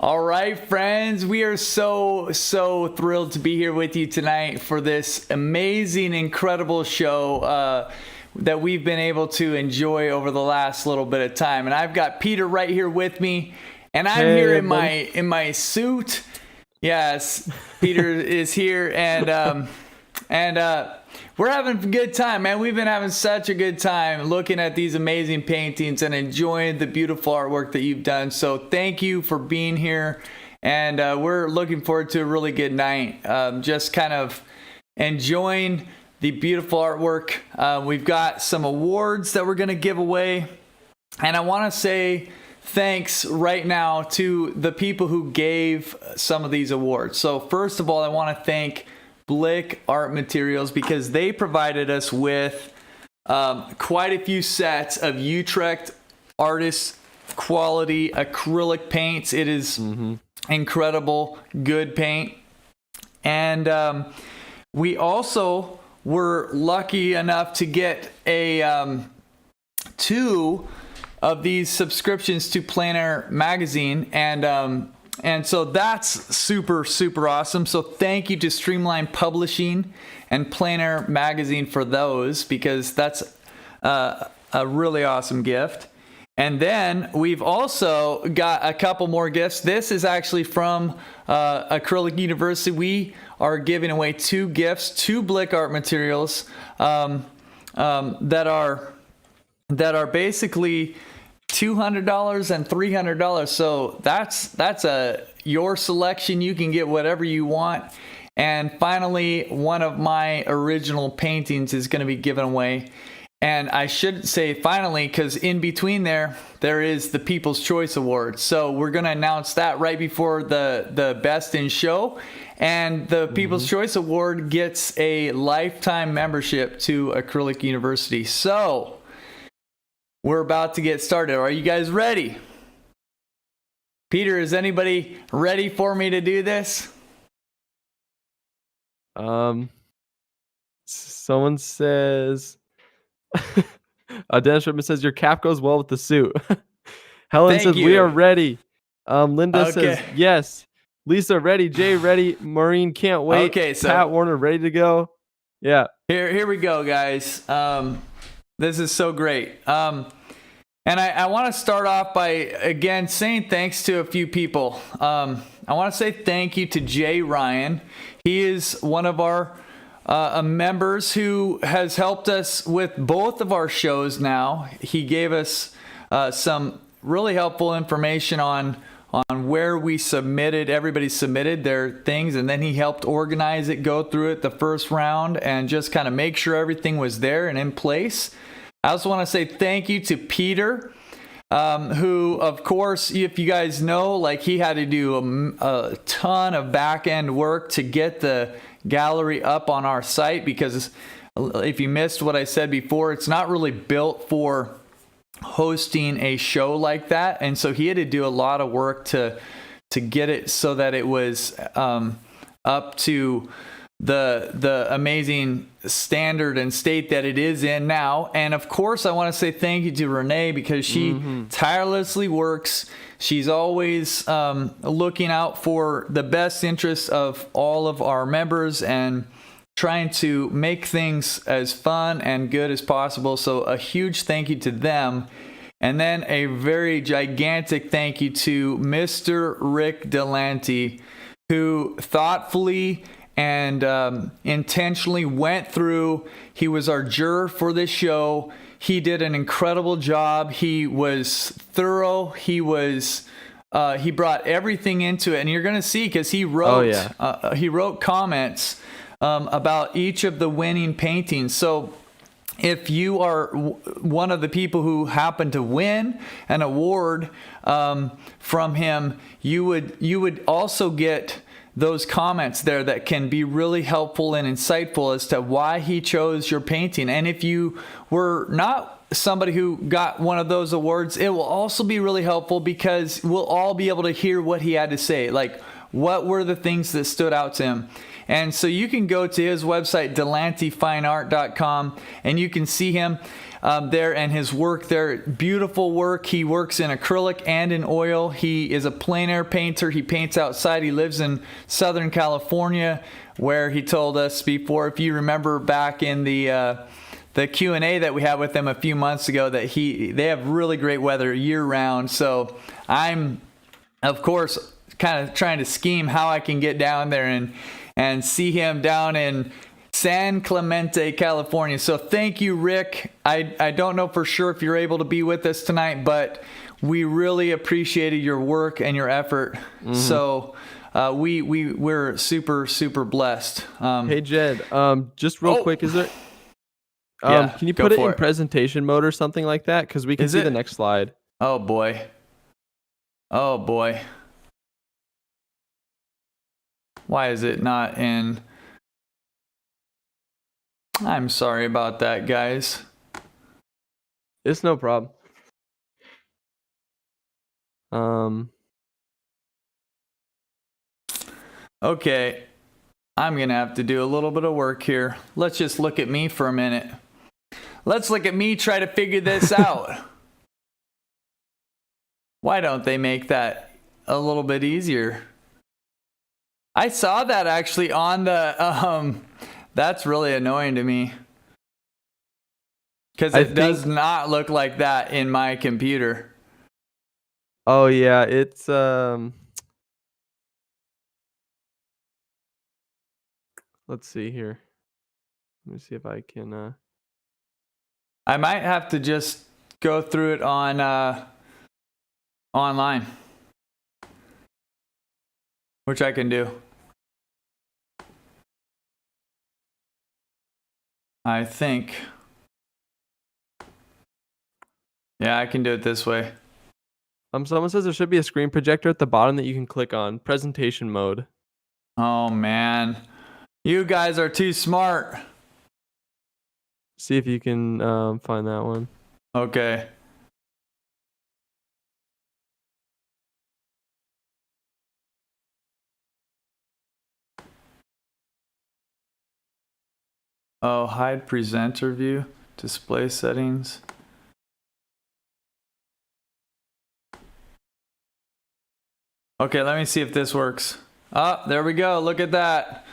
All right, friends, we are so thrilled to be here with you tonight for this amazing, incredible show that we've been able to enjoy over the last little bit of time. And I've got Peter right here with me, and I'm here in my suit. Yes, Peter is here, and we're having a good time, man. We've been having such a good time looking at these amazing paintings and enjoying the beautiful artwork that you've done. So thank you for being here, and we're looking forward to a really good night. Just kind of enjoying the beautiful artwork. We've got some awards that we're going to give away, and I want to say thanks right now to the people who gave some of these awards. So first of all, I want to thank Blick Art Materials because they provided us with quite a few sets of Utrecht artist quality acrylic paints. It is incredible, good paint. And we also were lucky enough to get a 2 of these subscriptions to Planner Magazine, and so that's super awesome. So thank you to Streamline Publishing and Planner Magazine for those, because that's a really awesome gift. And then we've also got a couple more gifts. This is actually from Acrylic University. We are giving away 2 gifts to Blick Art Materials that are basically $200 and $300. So that's your selection. You can get whatever you want. And finally, one of my original paintings is going to be given away. And I should say finally, because in between there is the People's Choice Award. So we're going to announce that right before the Best in Show. And the People's Choice Award gets a lifetime membership to Acrylic University. So we're about to get started. Are you guys ready? Peter, is anybody ready for me to do this? Someone says, Dennis Rittman says, your cap goes well with the suit. Helen says, we are ready. Linda says, yes. Lisa, ready. Jay, ready. Maureen, can't wait. Okay, so Pat Warner, ready to go. Yeah. Here we go, guys. This is so great. And I want to start off by, again, saying thanks to a few people. I want to say thank you to Jay Ryan. He is one of our members who has helped us with both of our shows now. He gave us some really helpful information on where we submitted. Everybody submitted their things, and then he helped organize it, go through it the first round, and just kind of make sure everything was there and in place. I also want to say thank you to Peter, who, of course, if you guys know, like, he had to do a ton of back-end work to get the gallery up on our site, because if you missed what I said before, it's not really built for hosting a show like that. And so he had to do a lot of work to get it so that it was up to the amazing standard and state that it is in now. And of course, I want to say thank you to Renee, because she tirelessly works. She's always looking out for the best interests of all of our members and trying to make things as fun and good as possible. So a huge thank you to them. And then a very gigantic thank you to Mr. Rick Delante, who thoughtfully and intentionally went through. He was our juror for this show. He did an incredible job. He was thorough. He brought everything into it, and you're going to see, because he wrote comments about each of the winning paintings. So if you are one of the people who happen to win an award from him, you would also get those comments there that can be really helpful and insightful as to why he chose your painting. And if you were not somebody who got one of those awards, it will also be really helpful, because we'll all be able to hear what he had to say. Like, what were the things that stood out to him? And so you can go to his website, delantefineart.com, and you can see him there and his work there. Beautiful work. He works in acrylic and in oil. He is a plein air painter. He paints outside. He lives in Southern California, where he told us before, if you remember back in the Q&A that we had with him a few months ago, that they have really great weather year round. So I'm, of course, kind of trying to scheme how I can get down there and see him down in San Clemente, California. So thank you, Rick. I don't know for sure if you're able to be with us tonight, but we really appreciated your work and your effort. Mm-hmm. So we're super, super blessed. Hey, Jed, just real quick, is there... can you put it in presentation mode or something like that? Because we can see the next slide. Oh, boy. Why is it not in... I'm sorry about that, guys. It's no problem. Okay. I'm going to have to do a little bit of work here. Let's just look at me for a minute. Let's look at me try to figure this out. Why don't they make that a little bit easier? I saw that actually on the... That's really annoying to me. Because it does not look like that in my computer. Oh, yeah. It's... Let's see here. Let me see if I can... I might have to just go through it on online. Which I can do. I think. Yeah, I can do it this way. Someone says there should be a screen projector at the bottom that you can click on. Presentation mode. Oh, man. You guys are too smart. See if you can find that one. Okay. Oh, hide presenter view, display settings. Okay, let me see if this works. Oh, there we go. Look at that.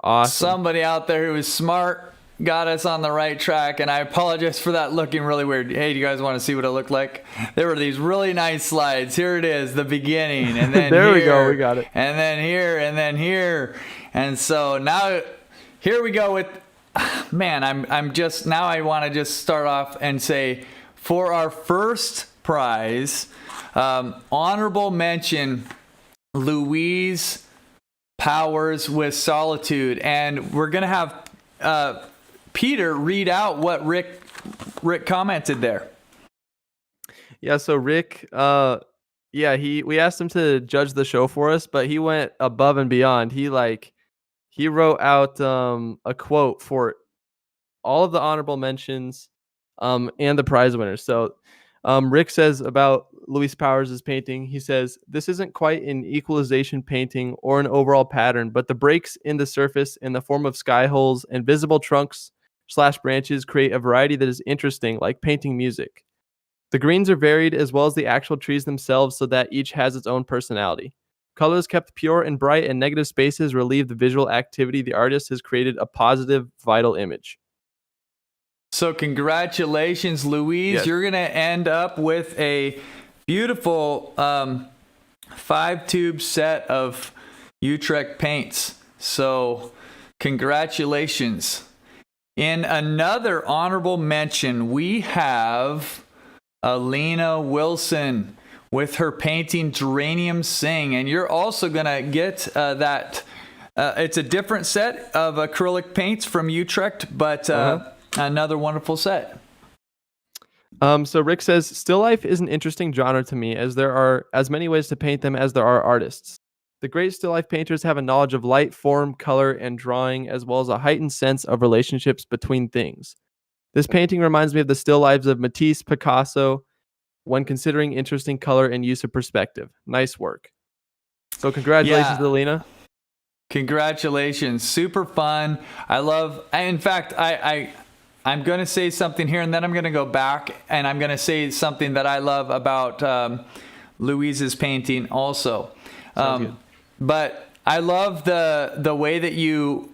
Awesome. Somebody out there who is smart got us on the right track, and I apologize for that looking really weird. Hey, do you guys want to see what it looked like? There were these really nice slides. Here it is, the beginning, and then there here, we go. We got it. And then here, and then here, and so now here we go with. Man, I'm just now. I want to just start off and say, for our first prize, honorable mention, Louise Powers with Solitude, and we're gonna have Peter read out what Rick commented there. Yeah, so Rick, we asked him to judge the show for us, but he went above and beyond. He wrote out a quote for all of the honorable mentions and the prize winners. So Rick says about Louise Powers' painting, he says, "This isn't quite an equalization painting or an overall pattern, but the breaks in the surface in the form of sky holes and visible trunks/branches create a variety that is interesting, like painting music. The greens are varied as well as the actual trees themselves so that each has its own personality. Colors kept pure and bright and negative spaces relieve the visual activity. The artist has created a positive, vital image." So congratulations, Louise. Yes. You're going to end up with a beautiful 5-tube set of Utrecht paints. So congratulations. In another honorable mention, we have Alina Wilson with her painting Geranium Sing. And you're also going to get that. It's a different set of acrylic paints from Utrecht, but another wonderful set. So Rick says, "Still life is an interesting genre to me, as there are as many ways to paint them as there are artists. The great still life painters have a knowledge of light, form, color, and drawing, as well as a heightened sense of relationships between things. This painting reminds me of the still lives of Matisse, Picasso, when considering interesting color and use of perspective. Nice work." So congratulations, Alina. Congratulations. Super fun. I love, in fact, I'm going to say something here and then I'm going to go back and I'm going to say something that I love about Louise's painting also. Sounds good. But I love the way that you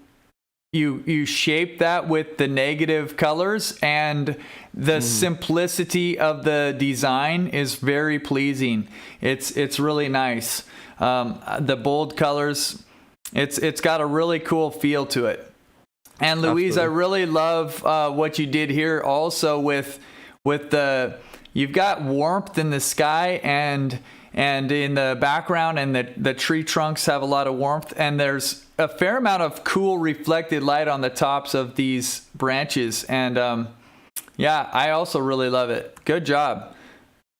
shape that with the negative colors, and the simplicity of the design is very pleasing. It's really nice. The bold colors, it's got a really cool feel to it. And Louise, Absolutely. I really love what you did here also with the, you've got warmth in the sky and in the background, and the tree trunks have a lot of warmth, and there's a fair amount of cool reflected light on the tops of these branches. And yeah, I also really love it. Good job.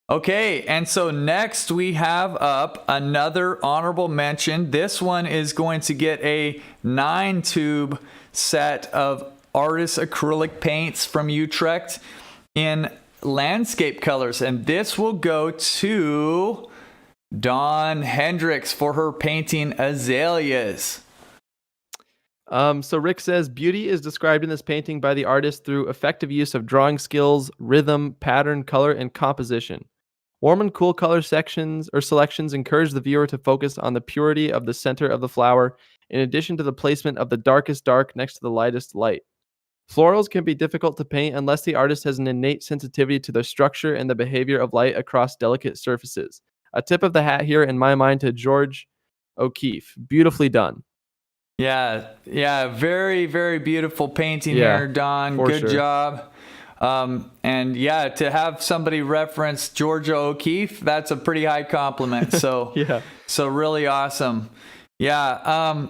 Okay, and so next we have up another honorable mention. This one is going to get a 9-tube set of artist acrylic paints from Utrecht in landscape colors, and this will go to Dawn Hendricks for her painting Azaleas. So Rick says beauty is described in this painting by the artist through effective use of drawing skills, rhythm, pattern, color, and composition. Warm and cool color selections encourage the viewer to focus on the purity of the center of the flower, in addition to the placement of the darkest dark next to the lightest light. Florals can be difficult to paint unless the artist has an innate sensitivity to the structure and the behavior of light across delicate surfaces. A tip of the hat here, in my mind, to George O'Keeffe. Beautifully done. Yeah, very, very beautiful painting Yeah, here, Don. for Good sure. job. And yeah, to have somebody reference Georgia O'Keeffe, that's a pretty high compliment. So Yeah. so really awesome. Yeah,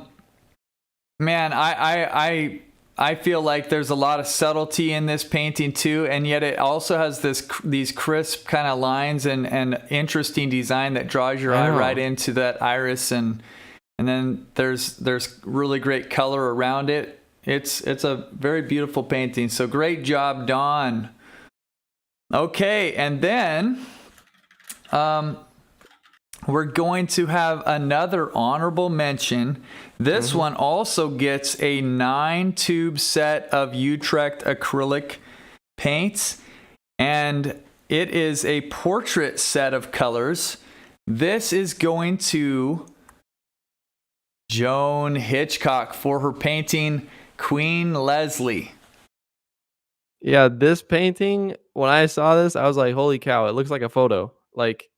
man, I feel like there's a lot of subtlety in this painting too, and yet it also has these crisp kind of lines and interesting design that draws your eye right into that iris, and then there's really great color around it. It's a very beautiful painting. So great job, Dawn. Okay, and then we're going to have another honorable mention. This one also gets a 9-tube set of Utrecht acrylic paints, and it is a portrait set of colors. This is going to Joan Hitchcock for her painting Queen Leslie. Yeah, this painting, when I saw this, I was like, holy cow, it looks like a photo. Like,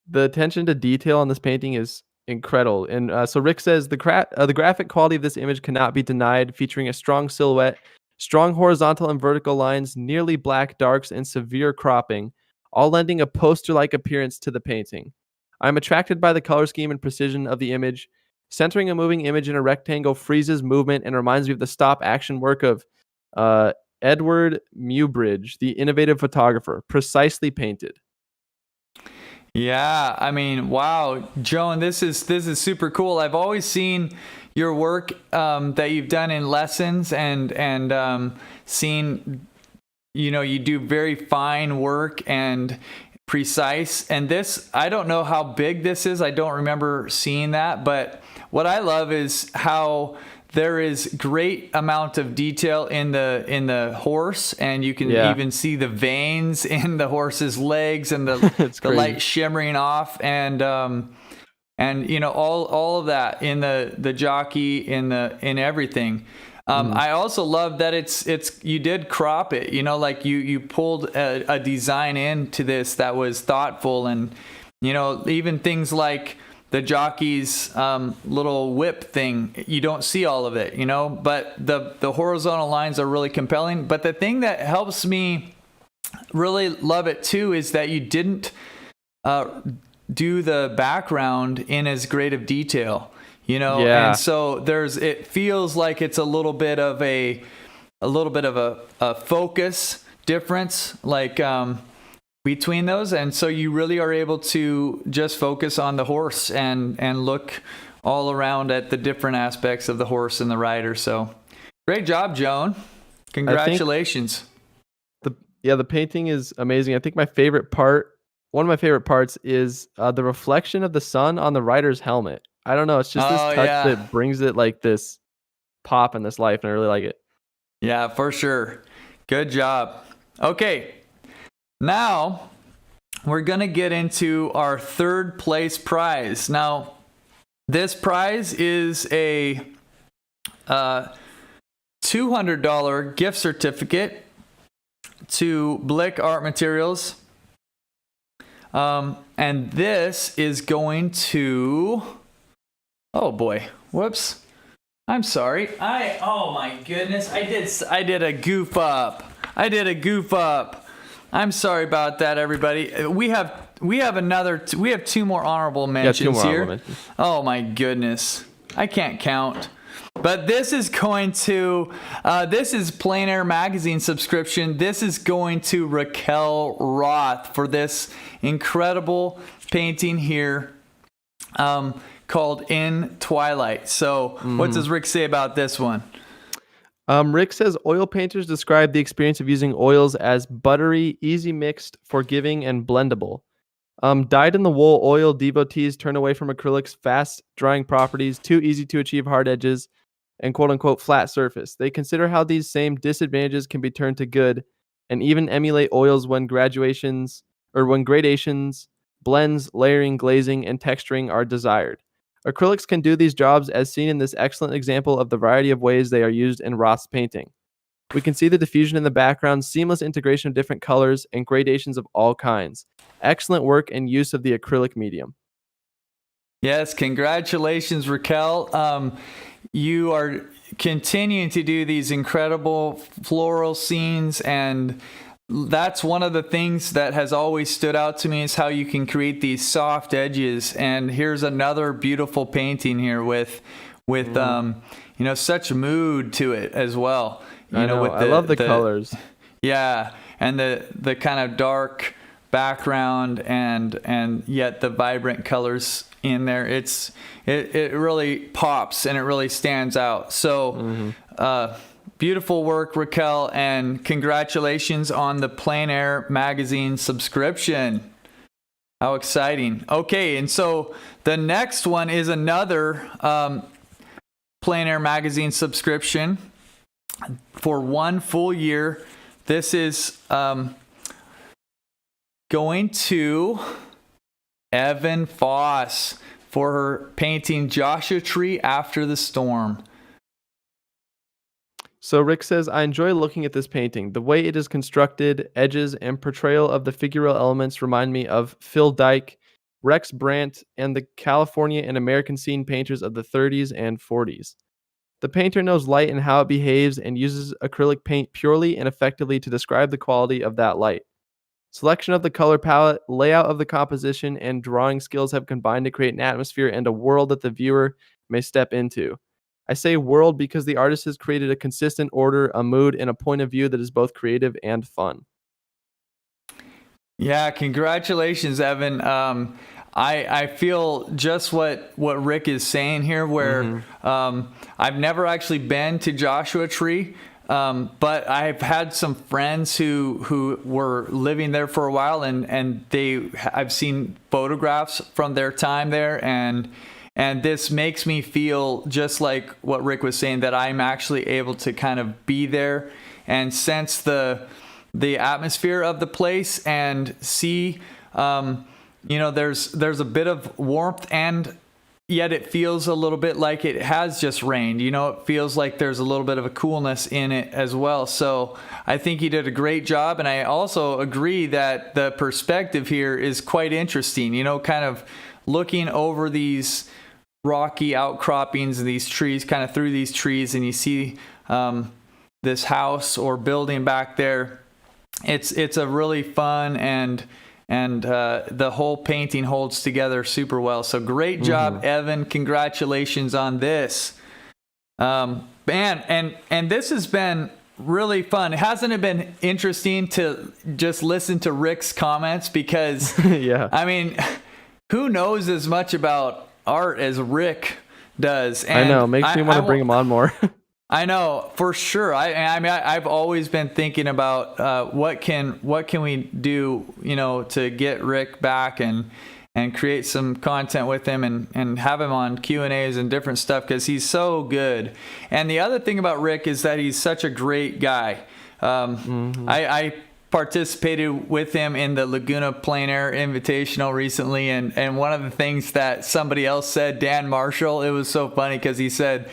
the attention to detail on this painting is incredible. And so Rick says the graphic quality of this image cannot be denied, featuring a strong silhouette, strong horizontal and vertical lines, nearly black darks, and severe cropping, all lending a poster-like appearance to the painting. I'm attracted by the color scheme and precision of the image. Centering a moving image in a rectangle freezes movement and reminds me of the stop-action work of Edward Muybridge, the innovative photographer, precisely painted. Yeah, I mean, wow, Joan, this is super cool. I've always seen your work that you've done in lessons, and seen, you do very fine work and precise. And this, I don't know how big this is. I don't remember seeing that, but what I love is how there is great amount of detail in the horse, and you can even see the veins in the horse's legs and the light shimmering off, and all of that in the jockey, in everything. I also love that it's you did crop it, like you pulled a design into this that was thoughtful, and even things like the jockey's little whip thing, you don't see all of it, but the horizontal lines are really compelling. But the thing that helps me really love it too is that you didn't do the background in as great of detail, and so it feels like it's a little bit of a focus difference, like between those, and so you really are able to just focus on the horse and look all around at the different aspects of the horse and the rider. So great job, Joan. Congratulations. The painting is amazing. I think one of my favorite parts is the reflection of the sun on the rider's helmet. I don't know. It's just this Oh, touch yeah. that brings it like this pop in this life, and I really like it. Yeah, for sure. Good job. Okay, now we're going to get into our third place prize. Now, this prize is a $200 gift certificate to Blick Art Materials. And this is going to... Oh, boy. Whoops. I'm sorry. Oh my goodness. I did a goof up. I'm sorry about that, everybody. We have two more honorable mentions here. Honorable mentions. Oh my goodness. I can't count. But this is going to this is Plein Air Magazine subscription. This is going to Raquel Roth for this incredible painting here. Called In Twilight. So what does Rick say about this one? Rick says oil painters describe the experience of using oils as buttery, easy mixed, forgiving, and blendable. Dyed-in-the-wool oil devotees turn away from acrylic's fast drying properties, too easy to achieve hard edges, and quote-unquote flat surface. They consider how these same disadvantages can be turned to good, and even emulate oils when gradations, blends, layering, glazing, and texturing are desired. Acrylics can do these jobs as seen in this excellent example of the variety of ways they are used in Roth's painting. We can see the diffusion in the background, seamless integration of different colors, and gradations of all kinds. Excellent work and use of the acrylic medium. Yes, congratulations, Raquel. You are continuing to do these incredible floral scenes, and that's one of the things that has always stood out to me is how you can create these soft edges. And here's another beautiful painting here with such mood to it as well. I love the colors. Yeah, and the kind of dark background and yet the vibrant colors in there. It really pops and it really stands out. So beautiful work, Raquel, and congratulations on the Plein Air Magazine subscription. How exciting. Okay, and so the next one is another Plein Air Magazine subscription for 1 full year. This is going to Evan Foss for her painting Joshua Tree After the Storm. So Rick says, I enjoy looking at this painting. The way it is constructed, edges, and portrayal of the figural elements remind me of Phil Dike, Rex Brandt, and the California and American scene painters of the 30s and 40s. The painter knows light and how it behaves and uses acrylic paint purely and effectively to describe the quality of that light. Selection of the color palette, layout of the composition, and drawing skills have combined to create an atmosphere and a world that the viewer may step into. I say world because the artist has created a consistent order, a mood, and a point of view that is both creative and fun. Yeah, congratulations, Evan. I feel just what Rick is saying here, where I've never actually been to Joshua Tree, but I've had some friends who were living there for a while, and I've seen photographs from their time there, and this makes me feel just like what Rick was saying, that I'm actually able to kind of be there and sense the atmosphere of the place and see, there's a bit of warmth, and yet it feels a little bit like it has just rained. It feels like there's a little bit of a coolness in it as well. So I think he did a great job. And I also agree that the perspective here is quite interesting, kind of looking over these rocky outcroppings of these trees, kind of through these trees, and you see this house or building back there. It's a really fun and the whole painting holds together super well. So great job, Evan. Congratulations on this. And this has been really fun. Hasn't it been interesting to just listen to Rick's comments? Because yeah, I mean, who knows as much about art as Rick does? And I know, makes me want to bring him on more. I know, for sure. I mean, I've always been thinking about what can we do, to get Rick back, and and create some content with him and have him on Q&As and different stuff because he's so good. And the other thing about Rick is that he's such a great guy. I participated with him in the Laguna Plein Air Invitational recently, and one of the things that somebody else said, Dan Marshall, it was so funny because he said,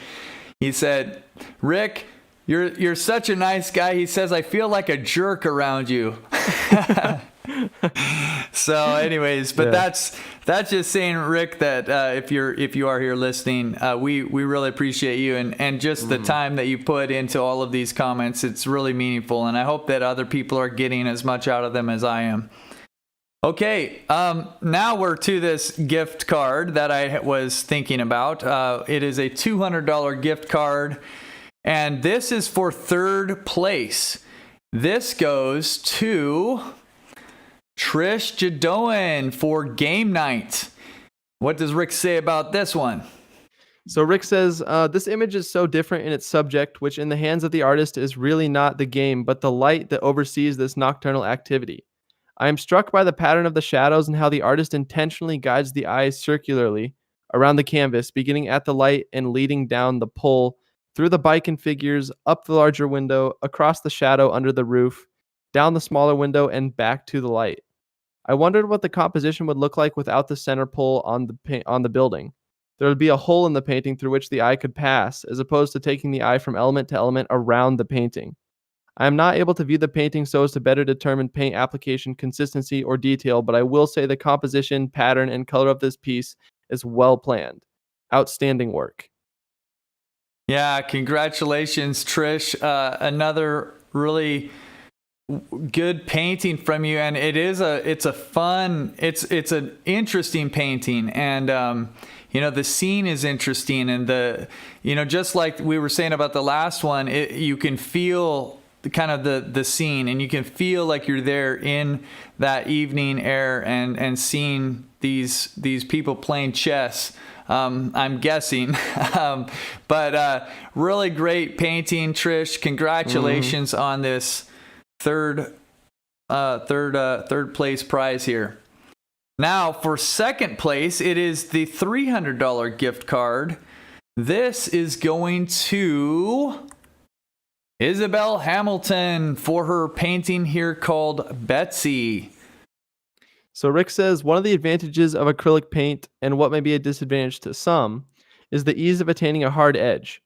Rick, you're such a nice guy. He says, I feel like a jerk around you. So anyways, but that's just saying, Rick, that if you are here listening, we really appreciate you and just the time that you put into all of these comments. It's really meaningful, and I hope that other people are getting as much out of them as I am. Okay, now we're to this gift card that I was thinking about. It is a $200 gift card, and this is for third place. This goes to Trish Jadoan for game night. What does Rick say about this one? So Rick says, this image is so different in its subject, which in the hands of the artist is really not the game, but the light that oversees this nocturnal activity. I am struck by the pattern of the shadows and how the artist intentionally guides the eyes circularly around the canvas, beginning at the light and leading down the pole, through the bike and figures, up the larger window, across the shadow under the roof, down the smaller window, and back to the light. I wondered what the composition would look like without the center pole on the building. There would be a hole in the painting through which the eye could pass, as opposed to taking the eye from element to element around the painting. I am not able to view the painting so as to better determine paint application, consistency, or detail, but I will say the composition, pattern, and color of this piece is well planned. Outstanding work. Yeah, congratulations, Trish. Another really good painting from you, and it's an interesting painting, and the scene is interesting, and just like we were saying about the last one, you can feel the scene, and you can feel like you're there in that evening air and seeing these people playing chess. I'm guessing, but really great painting, Trish. Congratulations on this third place prize here. Now for second place, it is the $300 gift card. This is going to Isabel Hamilton for her painting here called Betsy. So Rick says, one of the advantages of acrylic paint, and what may be a disadvantage to some, is the ease of attaining a hard edge.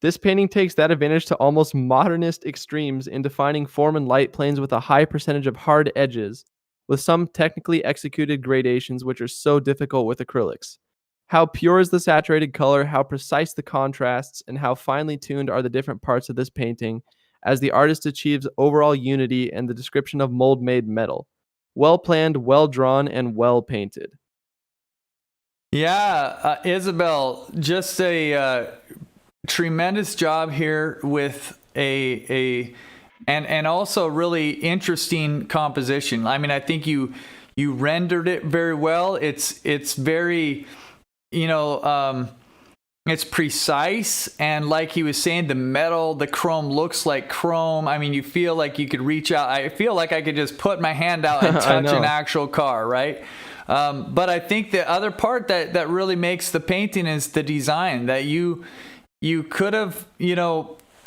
This painting takes that advantage to almost modernist extremes in defining form and light planes with a high percentage of hard edges, with some technically executed gradations which are so difficult with acrylics. How pure is the saturated color, how precise the contrasts, and how finely tuned are the different parts of this painting as the artist achieves overall unity and the description of mold-made metal. Well planned, well drawn, and well painted. Yeah, Isabel, just a tremendous job here with and also really interesting composition. I mean, I think you rendered it very well. It's very, it's precise, and like he was saying, the chrome looks like chrome. I mean, you feel like you could reach out. I feel like I could just put my hand out and touch an actual car, right? But I think the other part that really makes the painting is the design, that you could have,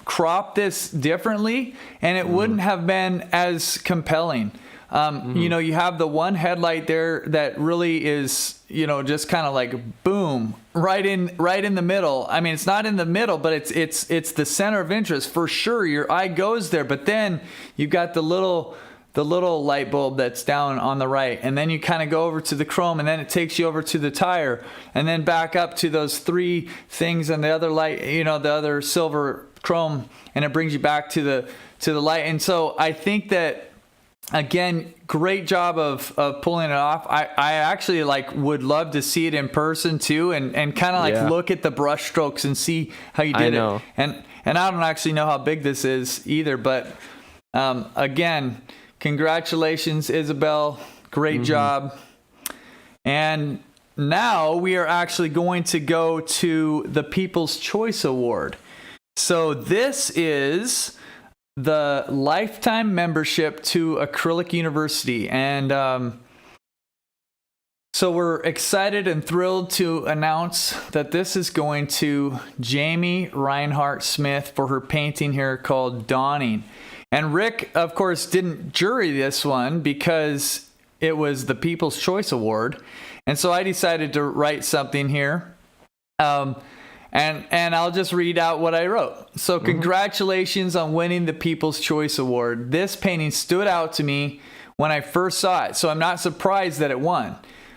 cropped this differently, and it wouldn't have been as compelling. You have the one headlight there that really is, just kind of like boom, right in the middle. I mean, it's not in the middle, but it's the center of interest for sure. Your eye goes there, but then you've got the little light bulb that's down on the right, and then you kind of go over to the chrome, and then it takes you over to the tire, and then back up to those three things and the other light, the other silver chrome, and it brings you back to the light. And so I think that, again, great job of pulling it off. I actually would love to see it in person too, and kind of look at the brush strokes and see how you did it. And I don't actually know how big this is either, but again, congratulations, Isabel. Great job. And now we are actually going to go to the People's Choice Award. So this is the lifetime membership to Acrylic University. And So we're excited and thrilled to announce that this is going to Jamie Reinhardt Smith for her painting here called Dawning. And Rick, of course, didn't jury this one because it was the People's Choice Award. And so I decided to write something here. And I'll just read out what I wrote. So congratulations on winning the People's Choice Award. This painting stood out to me when I first saw it, so I'm not surprised that it won.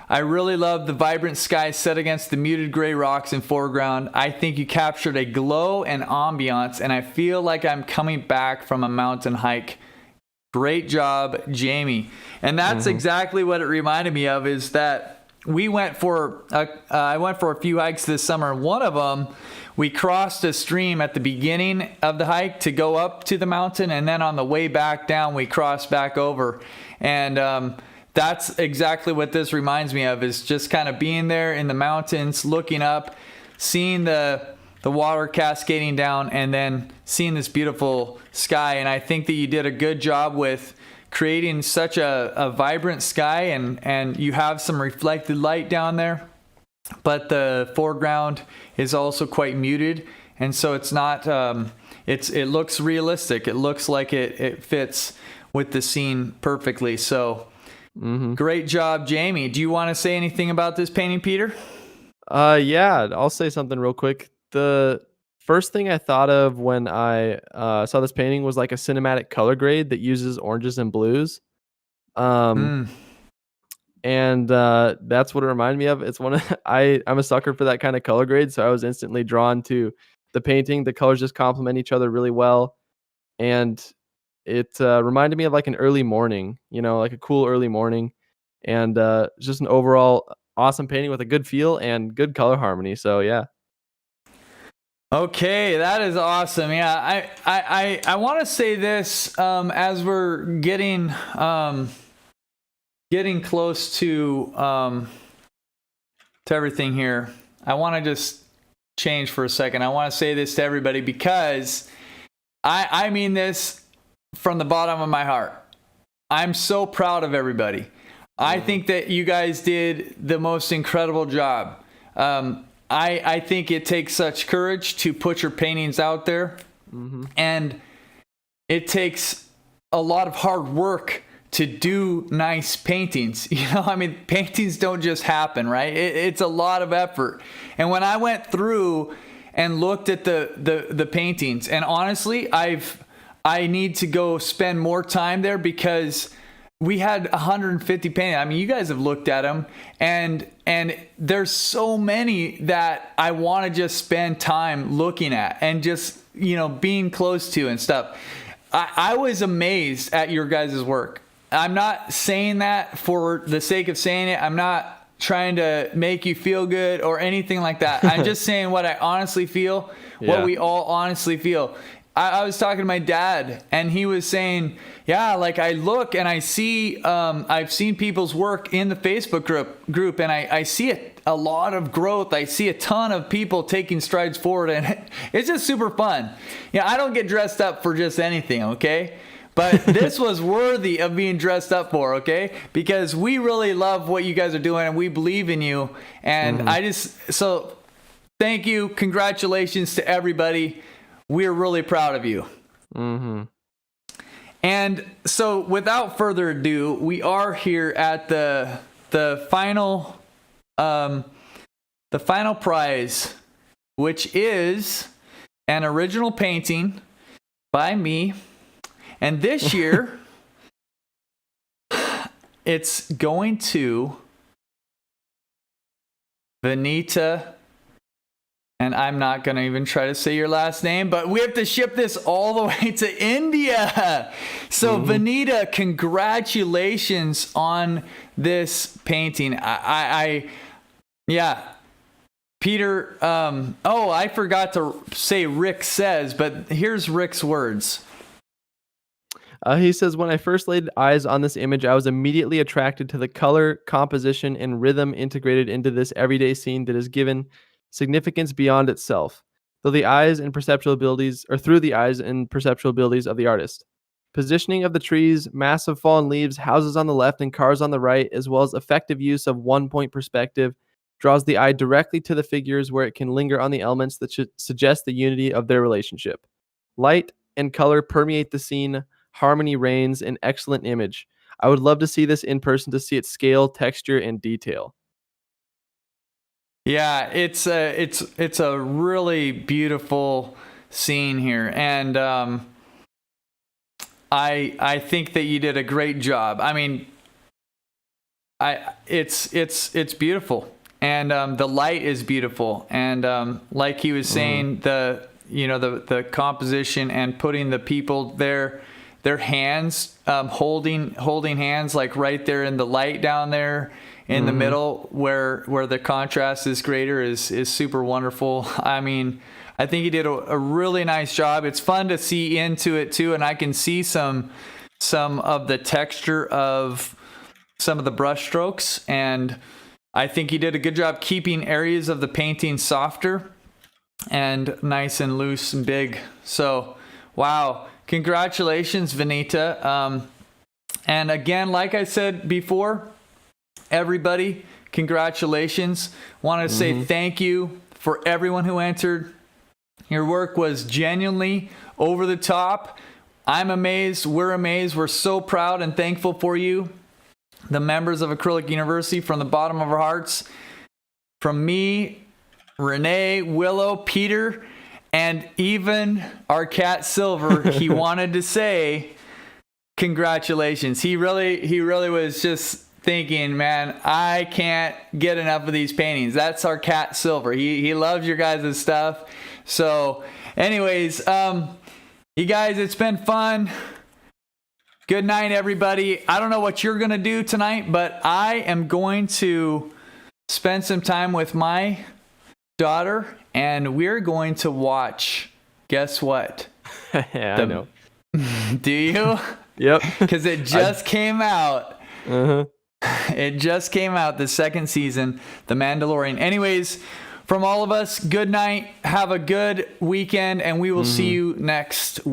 I really love the vibrant sky set against the muted gray rocks in foreground. I think you captured a glow and ambiance, and I feel like I'm coming back from a mountain hike. Great job, Jamie. And that's exactly what it reminded me of, is that I went for a few hikes this summer. One of them, we crossed a stream at the beginning of the hike to go up to the mountain, and then on the way back down, we crossed back over. And that's exactly what this reminds me of, is just kind of being there in the mountains, looking up, seeing the water cascading down, and then seeing this beautiful sky. And I think that you did a good job with creating such a vibrant sky, and you have some reflected light down there, but the foreground is also quite muted, and so it's not it looks realistic. It looks like it fits with the scene perfectly. So great job, Jamie. Do you want to say anything about this painting, Peter? Yeah, I'll say something real quick. The first thing I thought of when I saw this painting was like a cinematic color grade that uses oranges and blues. And that's what it reminded me of. It's one of I'm a sucker for that kind of color grade, so I was instantly drawn to the painting. The colors just complement each other really well, and it reminded me of like an early morning, like a cool early morning, and just an overall awesome painting with a good feel and good color harmony. So yeah. Okay, that is awesome. Yeah, I want to say this as we're getting close to everything here. I want to just change for a second. I want to say this to everybody because I mean this from the bottom of my heart. I'm so proud of everybody. I think that you guys did the most incredible job. I think it takes such courage to put your paintings out there, and it takes a lot of hard work to do nice paintings. I mean, paintings don't just happen, right? It's a lot of effort. And when I went through and looked at the paintings, and honestly, I need to go spend more time there because we had 150 paintings. I mean, you guys have looked at them, and there's so many that I want to just spend time looking at and just, being close to and stuff. I was amazed at your guys' work. I'm not saying that for the sake of saying it. I'm not trying to make you feel good or anything like that. I'm just saying what I honestly feel, what we all honestly feel. I was talking to my dad, and he was saying, yeah, like I look and I see, I've seen people's work in the Facebook group, and I see a lot of growth. I see a ton of people taking strides forward, and it's just super fun. I don't get dressed up for just anything, okay? But this was worthy of being dressed up for, okay? Because we really love what you guys are doing, and we believe in you. And so thank you. Congratulations to everybody. We're really proud of you. And so without further ado, we are here at the final prize, which is an original painting by me. And this year, it's going to Vanita. And I'm not going to even try to say your last name, but we have to ship this all the way to India. So Vanita, congratulations on this painting. Yeah. Peter, I forgot to say Rick says, but here's Rick's words. He says, when I first laid eyes on this image, I was immediately attracted to the color, composition, and rhythm integrated into this everyday scene that is given significance beyond itself, through the eyes and perceptual abilities of the artist. Positioning of the trees, massive fallen leaves, houses on the left and cars on the right, as well as effective use of one-point perspective, draws the eye directly to the figures where it can linger on the elements that should suggest the unity of their relationship. Light and color permeate the scene, harmony reigns, an excellent image. I would love to see this in person to see its scale, texture, and detail. Yeah, it's a really beautiful scene here, and I think that you did a great job. I mean, it's beautiful, and the light is beautiful, and like he was saying, the composition and putting the people their hands holding hands, like right there in the light down there in the middle where the contrast is greater is super wonderful. I mean, I think he did a really nice job. It's fun to see into it too, and I can see some of the texture of some of the brush strokes, and I think he did a good job keeping areas of the painting softer and nice and loose and big. So, wow. Congratulations, Vanita. And again, like I said before, everybody, congratulations. Want to say thank you for everyone who entered. Your work was genuinely over the top. I'm amazed. We're amazed. We're so proud and thankful for you, the members of Acrylic University, from the bottom of our hearts. From me, Renee, Willow, Peter, and even our cat Silver, he wanted to say congratulations. He really was just thinking, man, I can't get enough of these paintings. That's our cat Silver. He loves your guys' stuff. So anyways, you guys, it's been fun. Good night, everybody. I don't know what you're going to do tonight, but I am going to spend some time with my daughter, and we're going to watch, guess what? Yeah, I know. Do you? Yep. Because it just came out. Uh-huh. It just came out, the second season, The Mandalorian. Anyways, from all of us, good night. Have a good weekend, and we will see you next week.